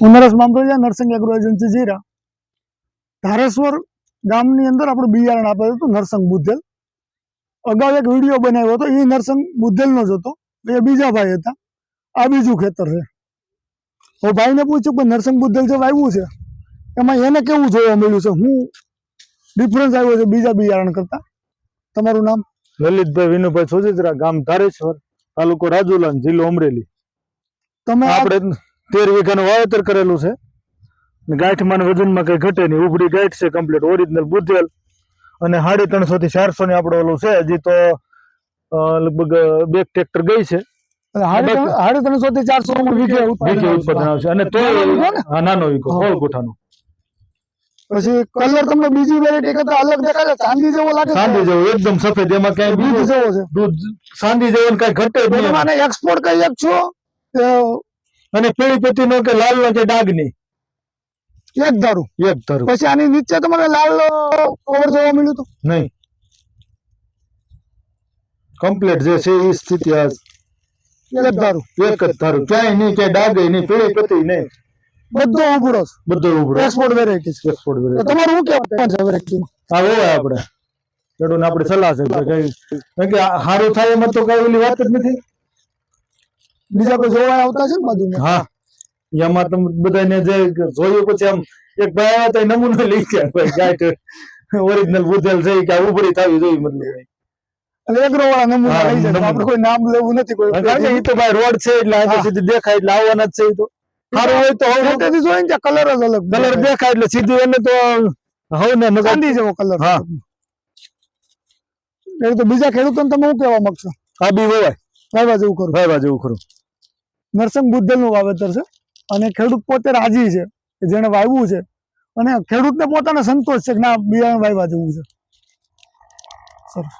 હું Naresh મામરોજા, Narsinh agro agency જીરા. ધારેશ્વર ગામની અંદર આપણે બિયારણ આપેલું હતું નરસંગ બુદ્ધેલ. અગાઉ એક વિડીયો બનાવ્યો હતો, એ નરસંગ બુદ્ધેલનો જ હતો. એ બીજા ભાઈ હતા. આ બીજું ખેતર છે. હું ભાઈને પૂછ્યું કે નરસંગ બુદ્ધેલ જે વાવ્યું છે એમાં એને કેવું જોવા મળ્યું છે, હું ડિફરન્સ આવ્યો છે બીજા બિયારણ કરતા. તમારું નામ? લલિતભાઈ વિનુભાઈ સોજિત્રા, ગામ ધારેશ્વર, તાલુકો રાજુલા, જિલ્લો અમરેલી. તમે આપણે 13 વીઘાનું વાવેતર કરેલું છે. ગાંઠમાં વજનમાં કઈ ઘટે નહીં. ઉભરી ગાંઠ છે કમ્પ્લીટ ઓરિજિનલ બુદ્ધેલ. અને 350 થી 400 ની આપણે ઓલું છે. હજી તો લગભગ 2 ટ્રેક્ટર ગઈ છે. 350 થી 400 વીઘે ઉત્પાદન આવશે. અને તો નાનો વીઘો 16 ગુઠાનો. પછી કલર તમને બીજી વેરાયટી કરતા અલગ દેખાય છે, ચાંદી જેવો લાગે. ચાંદી જેવો એકદમ સફેદ, એમાં કઈ દૂધ જેવો છે. દૂધ ચાંદી જેવો કઈ ઘટે જ નહીં. તમે એક્સપોર્ટ કરી એક છો અને પીળી પત્તી નો કે લાલ નો કે ડાઘ નહીં, એક ધારું. પછી આની નીચે તમારે લાલ કવર જોવા મળ્યું હતું નહીં. કમ્પ્લીટ જે છે એ સ્થિતિ આજ એક ધારું. એક જ ધારું, ક્યાંય નહીં, ક્યાંય ડાઘ નહીં, પીળી પત્તી નહીં, બધો ઉભરો છે. બધો ઉભરો. એક્સપોર્ટ વેરાયટી છે. Export variety. તમારું શું કહેવાનું છે વેરાયટી? હા હોય આપણે ખેડૂતને આપણી સલાહ છે કે સારું થાય એમાં તો કઈ ઓલી વાત જ નથી. બીજા કોઈ જોવા આવતા છે ને બાજુમાં? હા, એમાં તમે બધાને જે જોયું પછી આમ એક ભાઈ આવ્યા તો નમૂનો લઈ ગયા, ભાઈ ગાંઠ ઓરિજિનલ બુદ્ધેલ છે કે ઉભરી થવી જોઈએ, મતલબ એગ્રો વાળા નમૂના લઈ જાય. આપણે કોઈ નામ લેવું નથી. કોઈ એ તો ભાઈ રોડ છે એટલે આ સીધી દેખાય એટલે આવવાના જ છે. એ તો સારું હોય તો હવે જોઈને ત્યાં કલર જ અલગ કલર દેખાય એટલે સીધું એને તો હવે ને ચાંદી જેવો કલર. હા, એટલે તો બીજા ખેડૂતોને તમે શું કહેવા માંગશો? આ બી વાવવા જેવું ખરું. વાવવા જેવું ખરું. નરસંગ બુદ્ધેલનું વાવેતર છે અને ખેડૂત પોતે રાજી છે કે જેને વાવ્યું છે, અને ખેડૂતને પોતાને સંતોષ છે કે ના બિયારણ વાવવા જેવું છે. સરસ.